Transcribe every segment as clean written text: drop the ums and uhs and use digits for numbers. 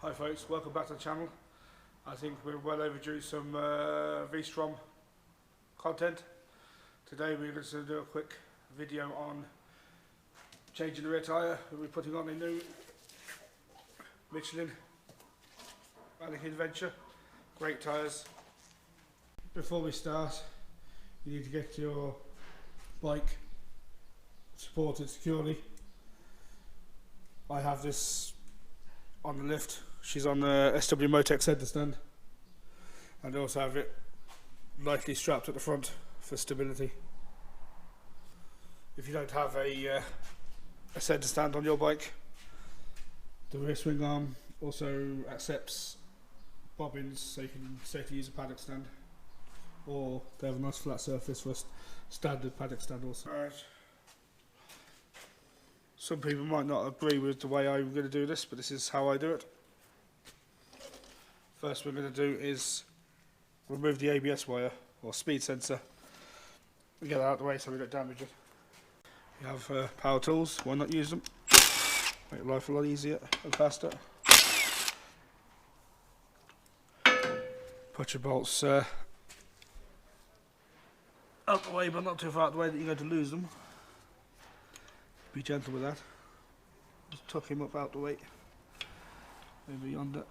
Hi folks, welcome back to the channel. I think we're well overdue some V-Strom content. Today we're going to do a quick video on changing the rear tyre. We're putting on a new Michelin Anakee Adventure. Great tyres. Before we start, you need to get your bike supported securely. I have this on the lift. She's on the SW Motec center stand, and I also have it lightly strapped at the front for stability. If you don't have a center stand on your bike, the rear swing arm also accepts bobbins, so you can safely use a paddock stand, or they have a nice flat surface for a standard paddock stand also. Alright. Some people might not agree with the way I'm going to do this, but this is how I do it. First we're going to do is remove the ABS wire or speed sensor and get it out of the way so we don't damage it. You have power tools, why not use them? Make life a lot easier and faster. Put your bolts out the way, but not too far out the way that you're going to lose them. Be gentle with that. Just tuck him up out the way, over yonder.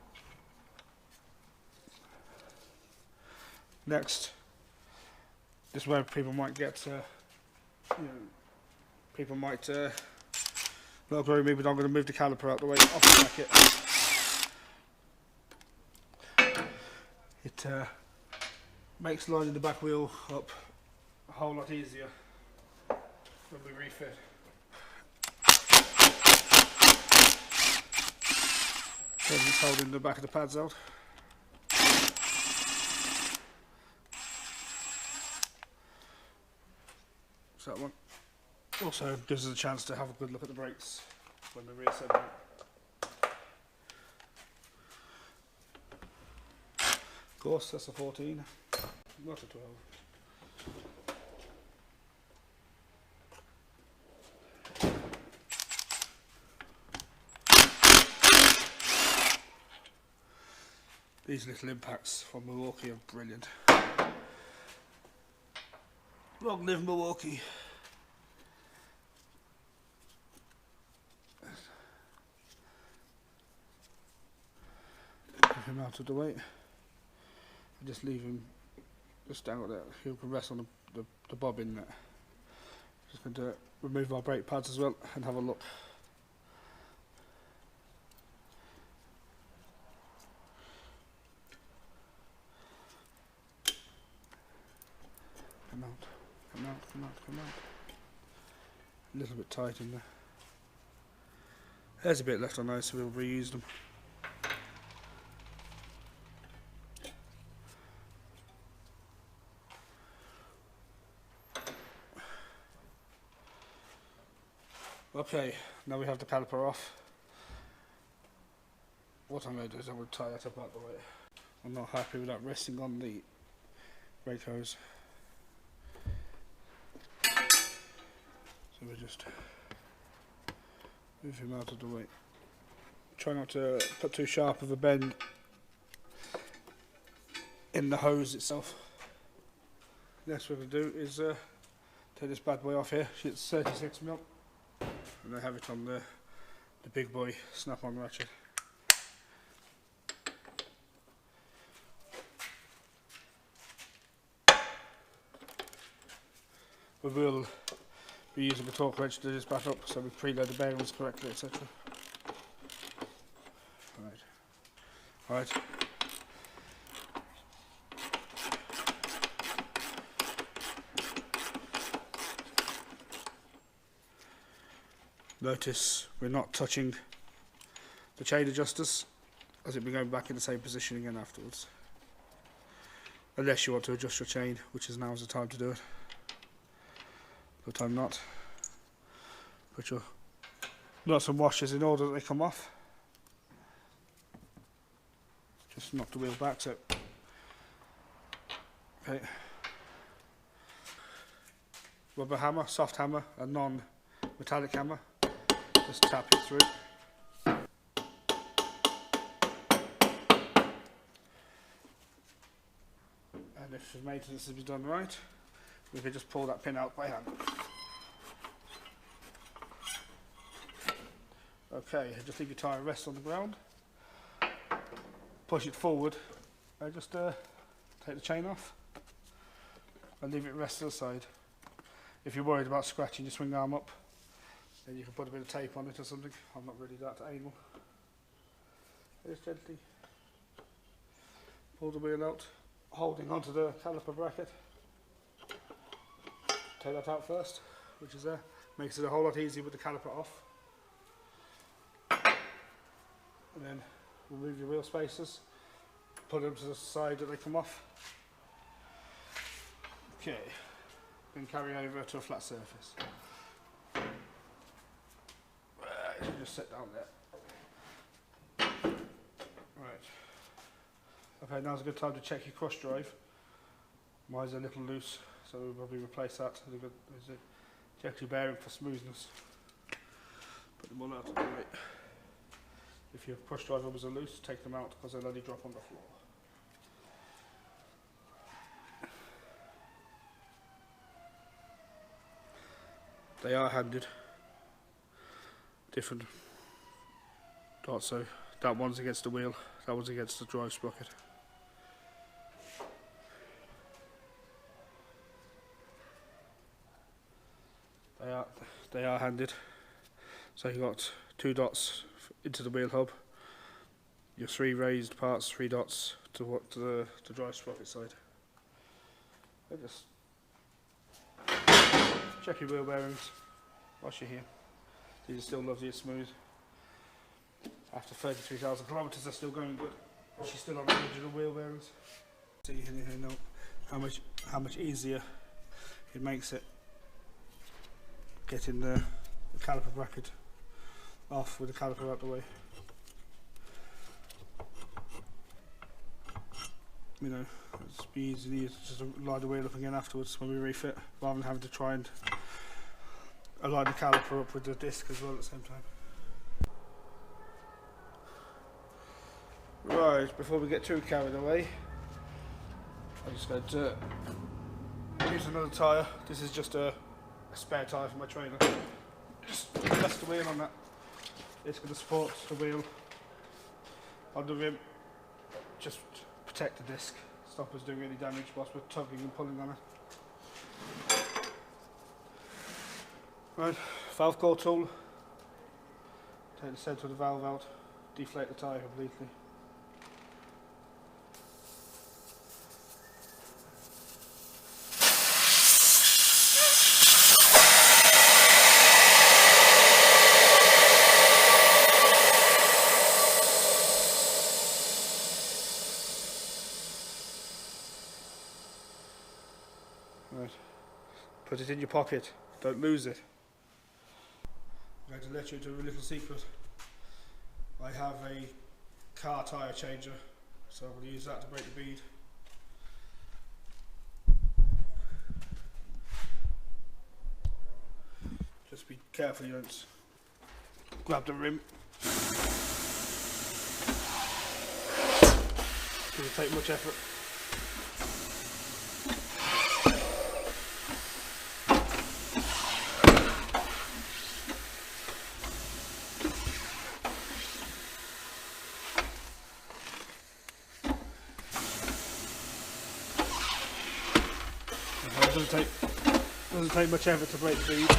Next, this is where people might get, people might not agree with me, but I'm going to move the caliper out the way off the bracket. It makes lining the back wheel up a whole lot easier when we refit. Then it's holding the back of the pads out. So that one also gives us a chance to have a good look at the brakes when we're reassembling. Of course, that's a 14, not a 12. These little impacts from Milwaukee are brilliant. Long live Milwaukee. Get him out of the way. Just leave him just down there. He can rest on the bobbin there. Just going to remove our brake pads as well and have a look. Come out. A little bit tight in there. There's a bit left on those, so we'll reuse them. Okay, now we have the caliper off. What I'm going to do is I'm going to tie that up out the way. I'm not happy with that resting on the brake hose. So we just move him out of the way. Try not to put too sharp of a bend in the hose itself. Next we're going to do is take this bad boy off here. It's 36mm, and I have it on the big boy snap-on ratchet. We will be using a torque wrench to do this back up, so we preload the bearings correctly, etc. Right. Notice we're not touching the chain adjusters, as it'll be going back in the same position again afterwards. Unless you want to adjust your chain, which is now's the time to do it. But I'm not. Put your nuts and washers in order that they come off. Just knock the wheel back, so okay. Rubber hammer, soft hammer, a non-metallic hammer. Just tap it through. if the maintenance has been done right, we can just pull that pin out by hand. Okay, just leave your tyre rest on the ground, push it forward, and just take the chain off and leave it rest to the side. If you're worried about scratching your swing arm up, then you can put a bit of tape on it or something. I'm not really that anal. Just gently pull the wheel out, holding onto the caliper bracket. Take that out first, which is there. Makes it a whole lot easier with the caliper off. And then remove your wheel spacers, put them to the side that they come off. Okay, then carry over to a flat surface. Just sit down there. Right. Okay, now's a good time to check your cross drive. Mine's a little loose, so we'll probably replace that. Check your bearing for smoothness. Put them all out of the way. If your cross drive rubbers are loose, take them out because they'll only drop on the floor. They are handed. Different dots, so that one's against the wheel, that one's against the drive sprocket. They are handed. So you've got 2 dots into the wheel hub, your 3 raised parts, 3 dots to the drive sprocket side. And just check your wheel bearings whilst you're here. These are still lovely and smooth. After 33,000 kilometres, they're still going good. She's still on the original wheel bearings. So you can know how much easier it makes it getting the caliper bracket off with the caliper out the way. You know, it's easy to just line the wheel up again afterwards when we refit, rather than having to try and align the caliper up with the disc as well at the same time. Right, before we get too carried away, I'm just going to use another tyre. This is just a spare tyre for my trailer. Just press the wheel on that. It's going to support the wheel on the rim, just protect the disc, stop us doing any damage whilst we're tugging and pulling on it. Right, valve core tool. Take the centre of the valve out, deflate the tyre completely. Right, put it in your pocket, don't lose it. I'm going to let you into a little secret. I have a car tyre changer, so I'm going to use that to break the bead. Just be careful you don't grab the rim. Doesn't take much effort. Doesn't take much effort to break the bead.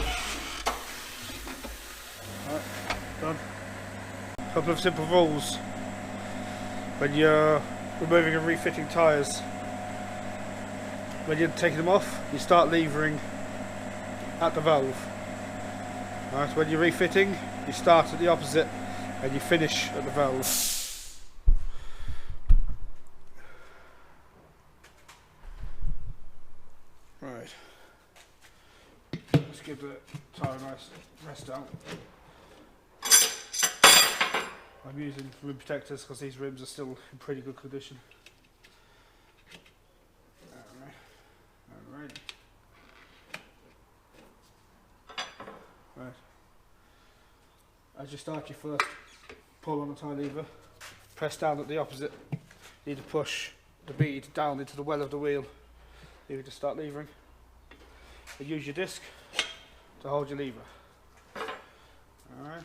Right, done. A couple of simple rules when you're removing and refitting tyres. When you're taking them off, you start levering at the valve. Right, when you're refitting, you start at the opposite and you finish at the valve. Right. Let's give the tyre a nice rest out. I'm using rim protectors because these rims are still in pretty good condition. Alright. Right. As you start your first pull on the tyre lever, press down at the opposite. You need to push the bead down into the well of the wheel lever to start levering. And use your disc to hold your lever. Alright.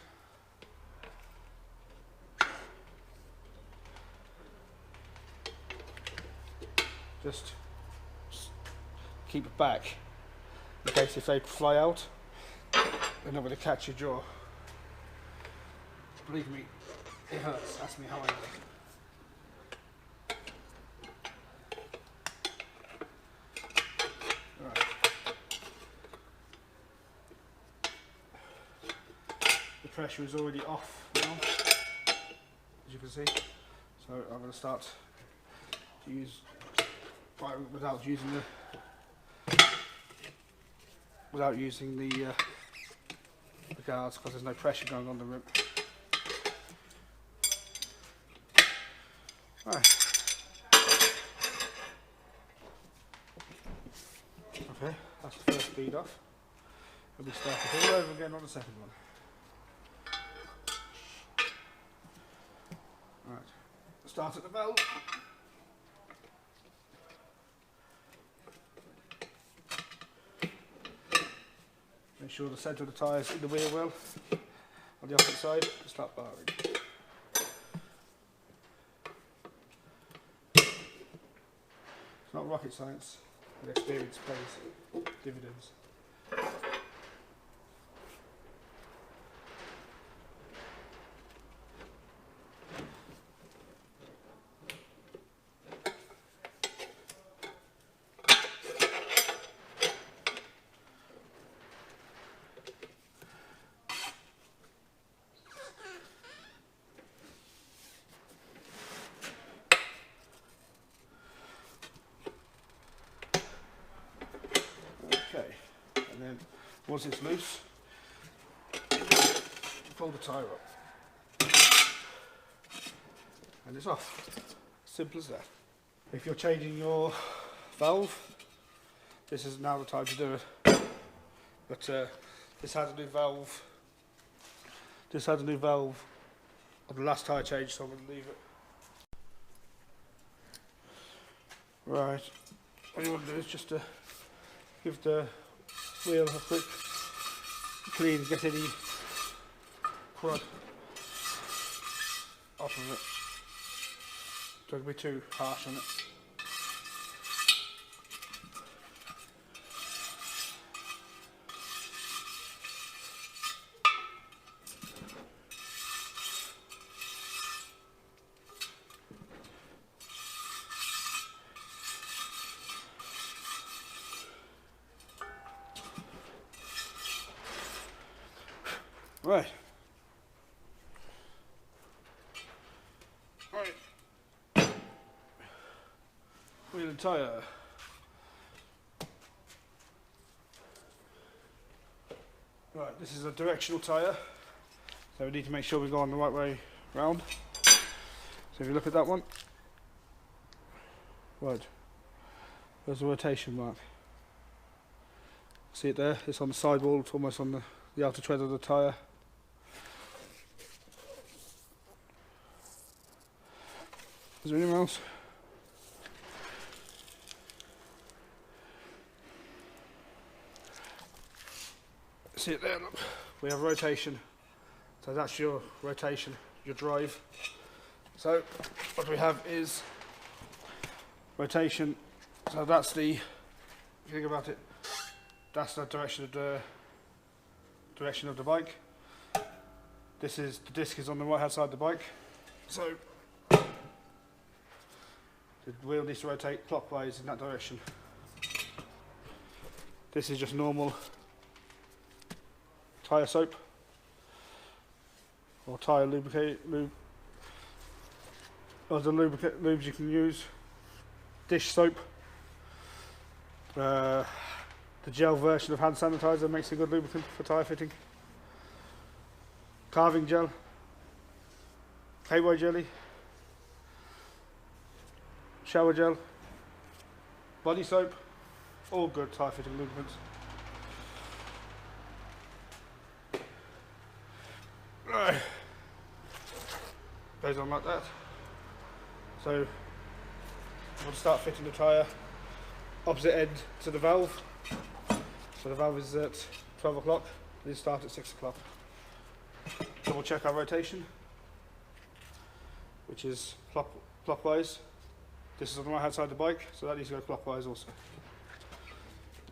Just keep it back in case if they fly out, they're not going to catch your jaw. Believe me, it hurts. Ask me how I know. Right. The pressure is already off now, as you can see. So I'm going to start to use without using the guards, because there's no pressure going on the rim. Right. Okay, that's the first bead off. And we start it all over again on the second one. Right. Start at the valve. Make sure the centre of the tyre is in the wheel well. On the opposite side, start barring. It's not rocket science, but experience pays dividends. And then once it's loose, pull the tyre up and it's off. Simple as that. If you're changing your valve, this is now the time to do it. But this had a new valve. This had a new valve on the last tyre change, so I'm going to leave it. Right. What you want to do is just to give the wheel a quick clean, get any crud off of it. Don't be too harsh on it. Right. Right. Wheel and tyre. Right, this is a directional tyre, so we need to make sure we go on the right way round. So if you look at that one, right, there's a rotation mark. See it there? It's on the sidewall, it's almost on the outer tread of the tyre. Is there anyone else? See it there, look. We have rotation. So that's your rotation, your drive. So what we have is rotation. So that's the, if you think about it, that's the direction of the bike. This is, the disc is on the right hand side of the bike. So the wheel needs to rotate clockwise in that direction. This is just normal tyre soap or tyre lube. Other lubes you can use. Dish soap. The gel version of hand sanitizer makes a good lubricant for tyre fitting. Carving gel. KY jelly. Shower gel, body soap, all good tyre fitting lubricants. Right. Goes on like that. So I'm going to start fitting the tyre. opposite end to the valve. So the valve is at 12 o'clock, they start at 6 o'clock. Double check our rotation, which is clockwise. This is on the right hand side of the bike, so that needs to go clockwise also.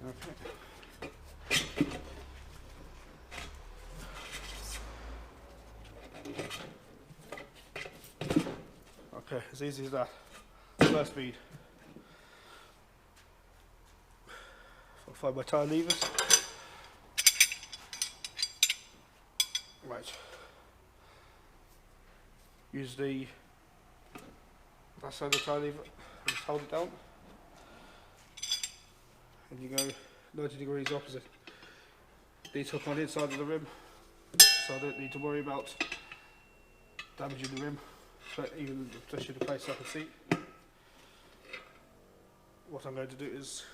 Okay. Okay, as easy as that. First speed. I'll find my tyre levers. Right. Use the that side of the tyre lever and just hold it down. And you go 90 degrees opposite. These hook on the inside of the rim, so I don't need to worry about damaging the rim, but even especially the place I can see. What I'm going to do is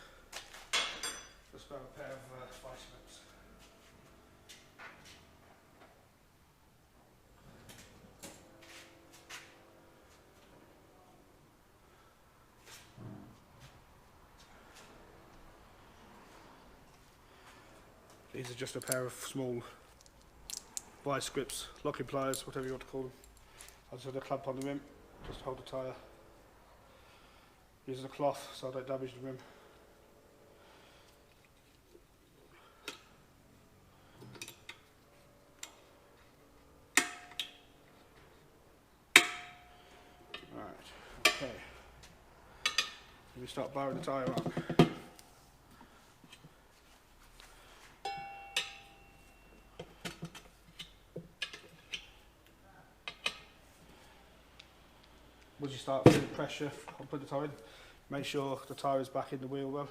just grab a pair of vice-grips. These are just a pair of small vice grips, locking pliers, whatever you want to call them. I'll just have a clamp on the rim, just hold the tyre. Using a cloth so I don't damage the rim. Right, okay. Let me start barring the tyre on. Once you start feeling pressure on putting the tyre in, make sure the tyre is back in the wheel well,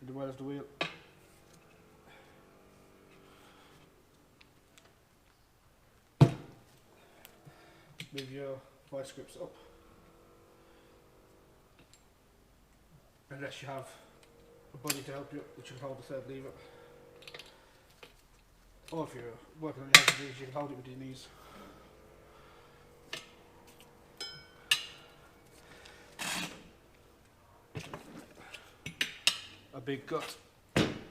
in the well of the wheel. Move your vice grips up, unless you have a body to help you, which will hold the third lever. Or if you're working on your hands and knees, you can hold it with your knees. A big gut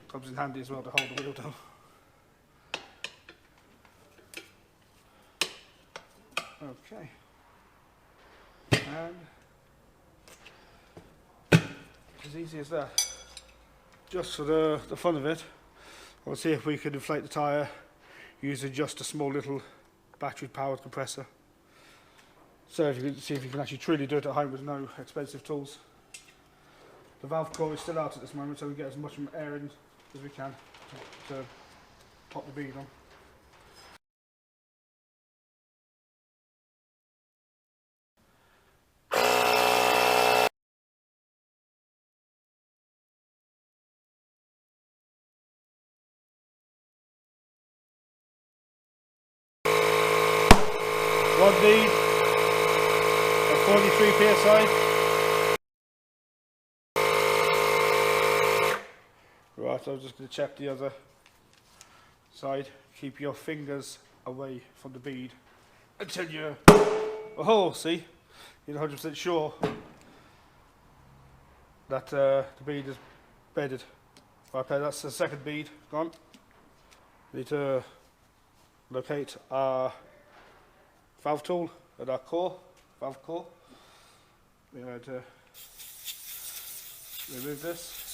comes in handy as well to hold the wheel down. Okay, and as easy as that. Just for the fun of it, we'll see if we can inflate the tyre using just a small little battery powered compressor. So if you can see if you can actually truly do it at home with no expensive tools. The valve core is still out at this moment, so we get as much air in as we can to pop the bead on. One bead at 43 psi. Right, so I'm just going to check the other side. Keep your fingers away from the bead until you're, see, you're 100% sure that the bead is bedded. Right, okay, that's the second bead gone. We need to locate our valve tool at our valve core. We're going to remove this.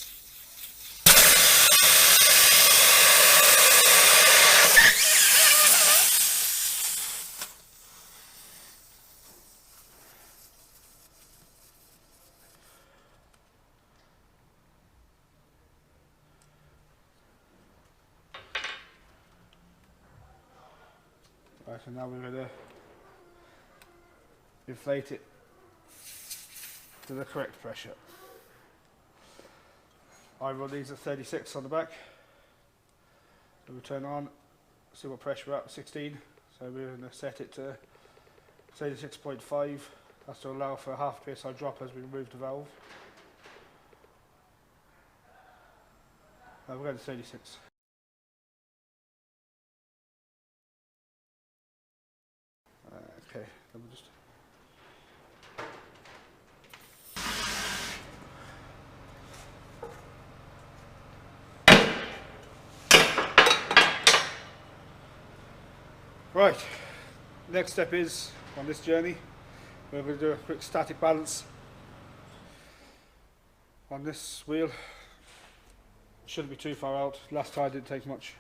Right, and now we're going to inflate it to the correct pressure. I run these at 36 on the back. So we turn on, see what pressure we're at, 16. So we're going to set it to 36.5. That's to allow for a half psi drop as we remove the valve. We're going to 36. Okay, then we'll just Right, next step is, on this journey, we're going to do a quick static balance on this wheel. Shouldn't be too far out, last time didn't take much.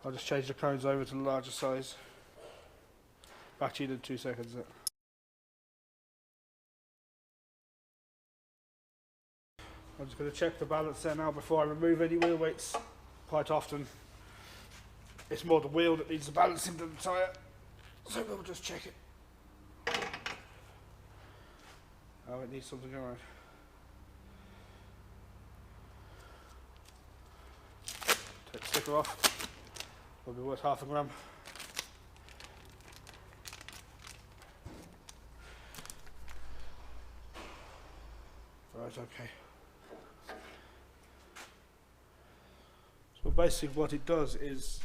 I'll just change the cones over to the larger size. Back to you in 2 seconds. I'm just going to check the balance there now before I remove any wheel weights. Quite often it's more the wheel that needs the balancing than the tyre, so we'll just check it. Oh, it needs something alright. Take the sticker off, probably worth half a gram. Right, okay. So basically what it does is,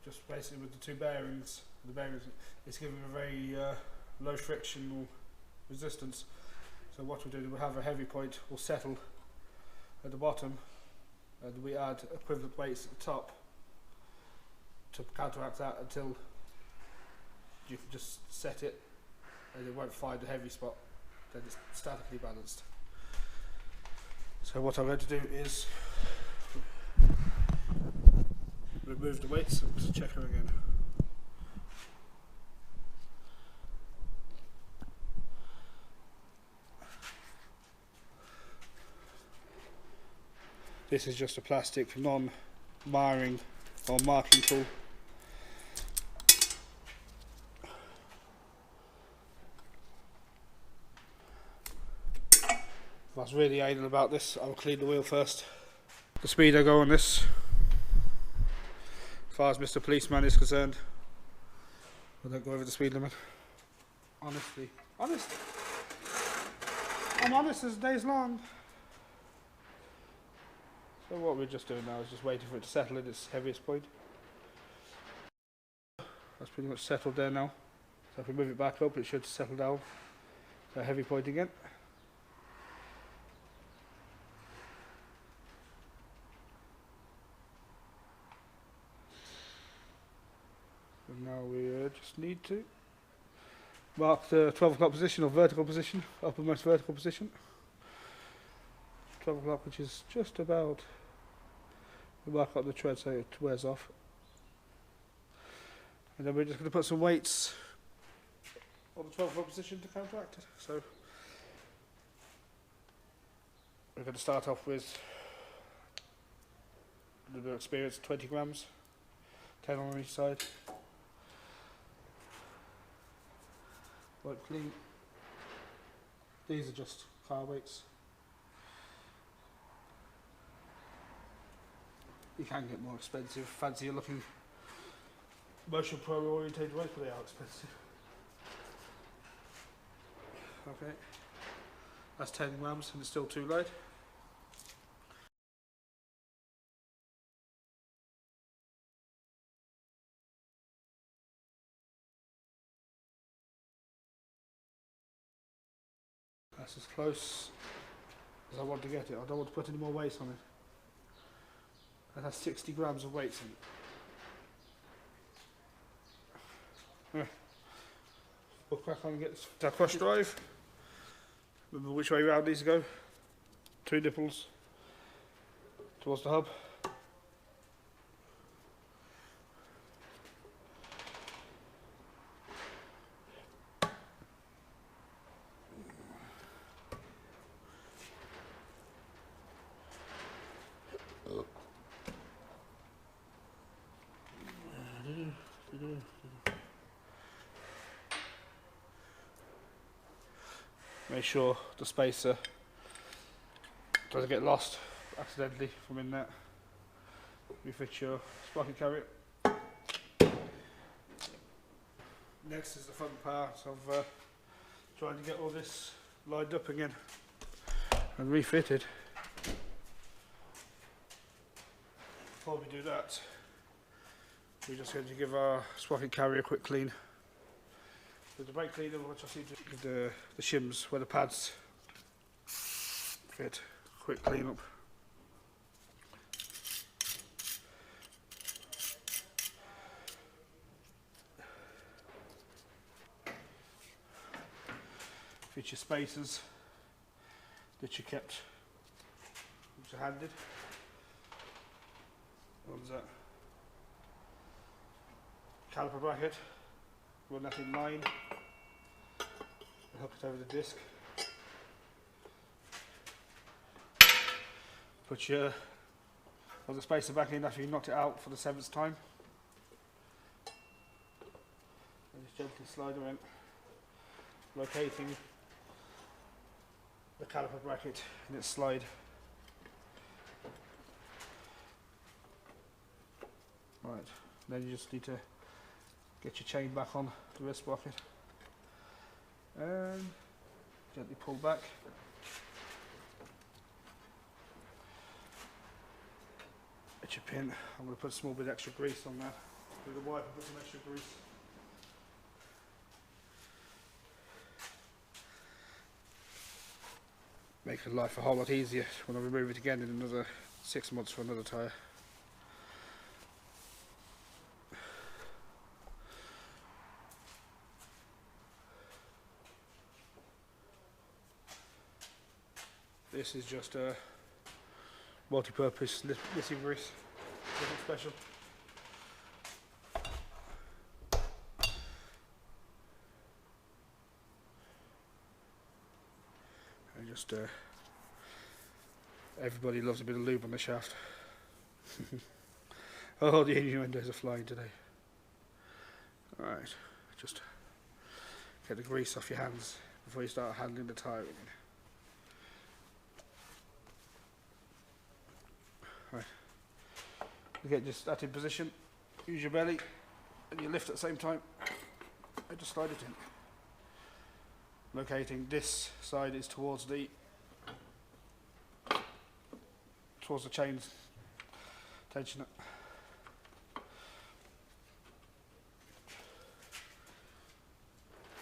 just basically with the two bearings, it's giving a very low frictional resistance. So what we'll do, we'll have a heavy point, will settle at the bottom, and we add equivalent weights at the top to counteract that until you can just set it and it won't find a heavy spot, then it's statically balanced. So what I'm going to do is remove the weights and just check her again. This is just a plastic non-marring or marking tool. If I was really anal about this, I will clean the wheel first. The speed I go on this, as far as Mr. Policeman is concerned, I don't go over the speed limit. Honestly, I'm honest as days long. So what we're just doing now is just waiting for it to settle at its heaviest point. That's pretty much settled there now. So if we move it back up, it should settle down to a heavy point again. And now we just need to mark the 12 o'clock position, or vertical position, uppermost vertical position. 12 o'clock, which is just about, we mark up the tread so it wears off. And then we're just going to put some weights on the 12 o'clock position to counteract it. So we're going to start off with a little bit of experience, 20 grams, 10 on each side. Wipe clean. These are just car weights. You can get more expensive, fancier looking motion pro orientated weights, but they are expensive. Okay, that's 10 grams and it's still too light. That's as close as I want to get it. I don't want to put any more weights on it. That has 60 grams of weights in it. We'll crack on and get our cross drive. Remember which way round these go. 2 nipples towards the hub. Make sure the spacer doesn't get lost accidentally from in there. Refit your sprocket carrier. Next is the fun part of trying to get all this lined up again and refitted. Before we do that, we're just going to give our sprocket carrier a quick clean. With the brake cleaner, which I seem to give the shims where the pads Fit, quick clean up. Fit your spacers that you kept, which are handed. One's that caliper bracket, run that in line, and hook it over the disc. Put your other spacer back in after you knocked it out for the 7th time. And just gently slide her in, locating the caliper bracket in its slide. Right, then you just need to get your chain back on the wrist sprocket and gently pull back. At your pin, I'm going to put a small bit of extra grease on that. With the wiper, put some extra grease. Makes life a whole lot easier when I remove it again in another 6 months for another tyre. This is just a multi-purpose lissing grease, nothing special. And just everybody loves a bit of lube on the shaft. Oh, the innuendos are flying today. Alright, just get the grease off your hands before you start handling the tyre again. Right. You get just that in position, use your belly and you lift at the same time and just slide it in. Locating this side is towards the chains, tension it.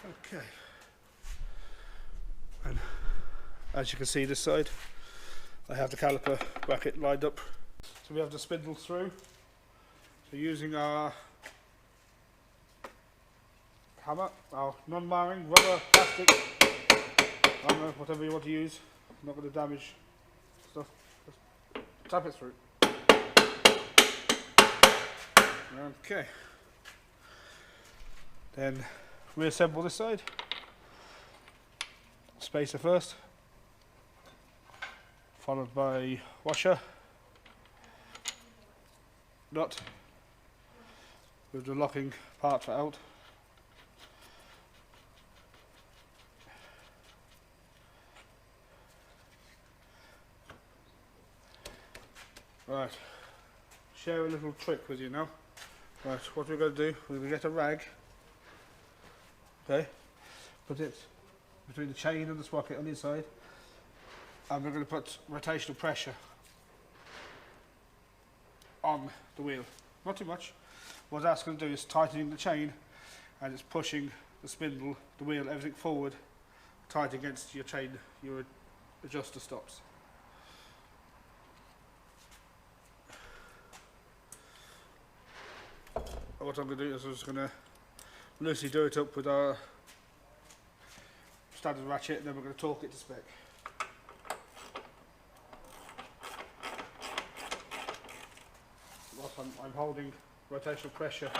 Okay. And as you can see this side, I have the caliper bracket lined up. So we have the spindle through. So using our hammer, our non-marring rubber, plastic, I don't know, whatever you want to use, not going to damage stuff, just tap it through. Okay. Then reassemble this side. Spacer first, followed by washer, nut with the locking part out. Right, share a little trick with you now. Right, what we're going to do, we're going to get a rag, okay, put it between the chain and the sprocket on the inside, and we're going to put rotational pressure on the wheel. Not too much. What that's going to do is tightening the chain and it's pushing the spindle, the wheel, everything forward, tight against your chain, your adjuster stops. What I'm going to do is I'm just going to loosely do it up with our standard ratchet, and then we're going to torque it to spec. Whilst I'm holding rotational pressure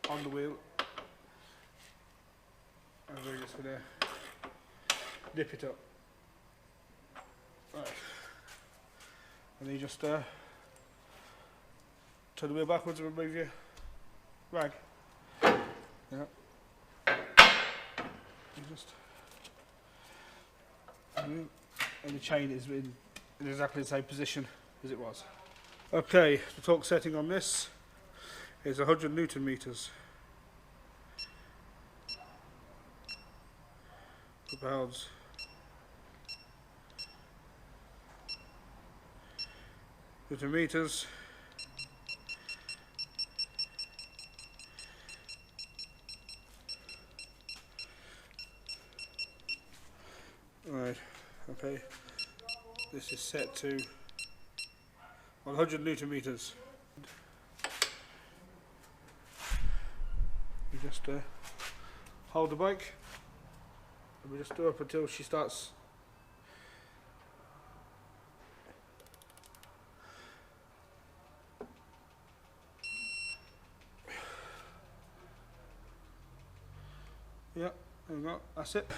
on the wheel, and we're just going to dip it up. Right. And then you just turn the wheel backwards and remove your rag. Yeah. You just and the chain is in exactly the same position as it was. Okay, the torque setting on this is 100 Newton meters. For pounds. Newton meters. Right, okay. This is set to 100 Newton meters. You just hold the bike, and we just do up until she starts. Yeah, there we go, that's it.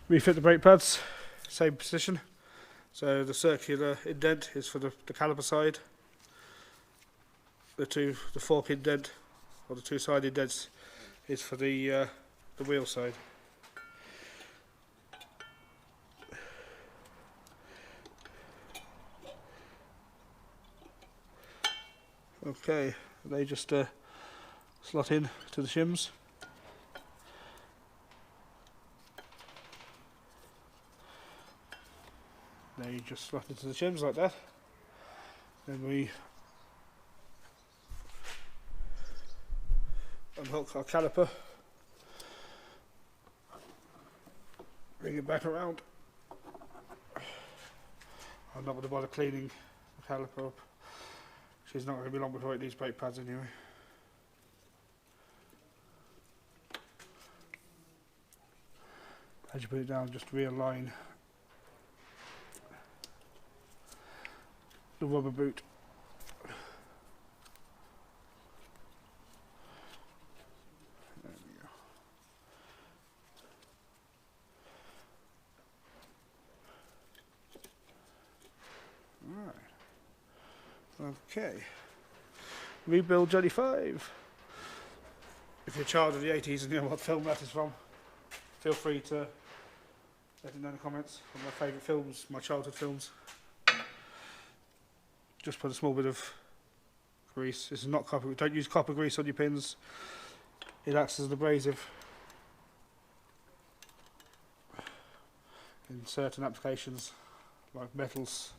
Refit the brake pads, same position. So the circular indent is for the caliper side. The fork indent, or the two side indents, is for the wheel side. Okay, they just slot in to the shims. They just slot into the shims like that. Then we unhook our caliper, bring it back around. I'm not going to bother cleaning the caliper up. She's not going to be long before it needs brake pads anyway. As you put it down, just realign the rubber boot. There we go. Right. Okay. Rebuild Johnny 5. If you're a child of the 80s and you know what film that is from, feel free to let me know in the comments. One of my favourite films, my childhood films. Just put a small bit of grease. This is not copper. Don't use copper grease on your pins. It acts as an abrasive in certain applications, like metals,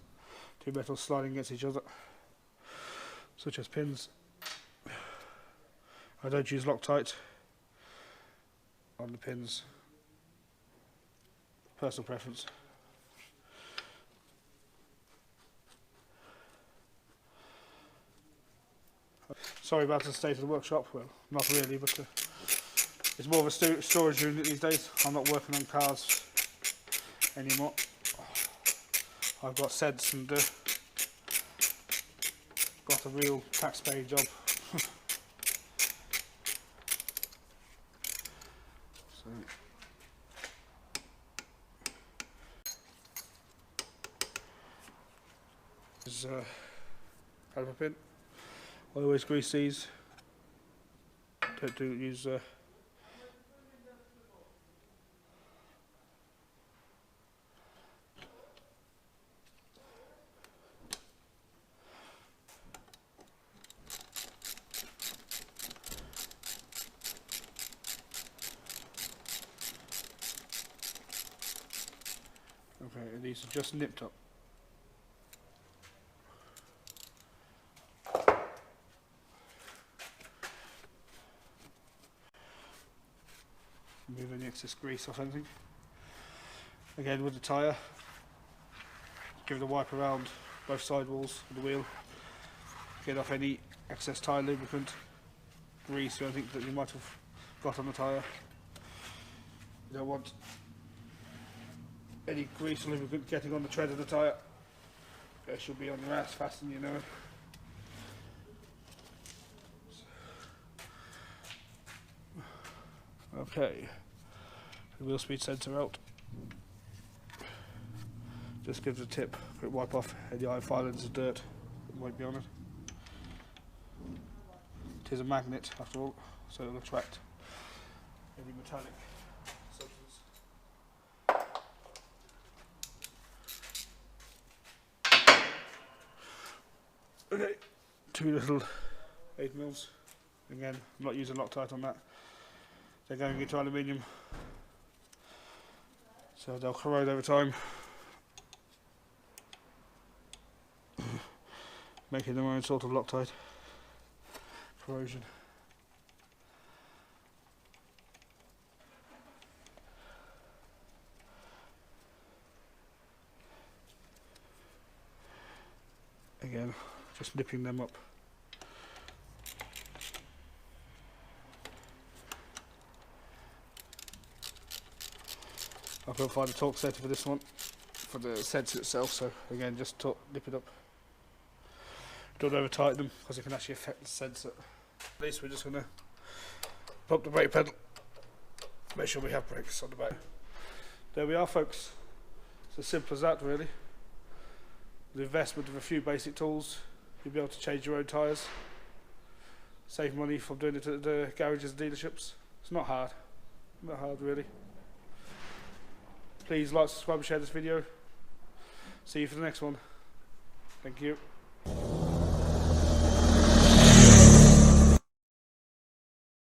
two metals sliding against each other, such as pins. I don't use Loctite on the pins. Personal preference. Sorry about the state of the workshop. Well, not really, but it's more of a storage unit these days. I'm not working on cars anymore. I've got SEDS and got a real taxpayer job. So. This is a caliper pin. I always grease these. Don't use okay, and these are just nipped up. Move any excess grease off anything. Again with the tyre, give it a wipe around both sidewalls of the wheel, get off any excess tyre lubricant, grease or anything that you might have got on the tyre. You don't want any grease or lubricant getting on the tread of the tyre. It should be on your ass faster than you know it. Okay, the wheel speed sensor out. Just gives a tip, quick wipe off any iron filings of dirt that might be on it. It is a magnet after all, so it will attract any metallic substance. Okay, two little 8mm. Again, I'm not using Loctite on that. They're going into aluminium, so they'll corrode over time, making their own sort of Loctite corrosion. Again, just nipping them up. I couldn't find a torque sensor for this one, for the sensor itself, so again just nip it up. Don't over tighten them because it can actually affect the sensor. At least we're just going to pump the brake pedal, make sure we have brakes on the back. There we are, folks. It's as simple as that, really. With the investment of a few basic tools, you'll be able to change your own tyres, save money from doing it at the garages and dealerships. It's not hard, really. Please like, subscribe and share this video. See you for the next one. Thank you.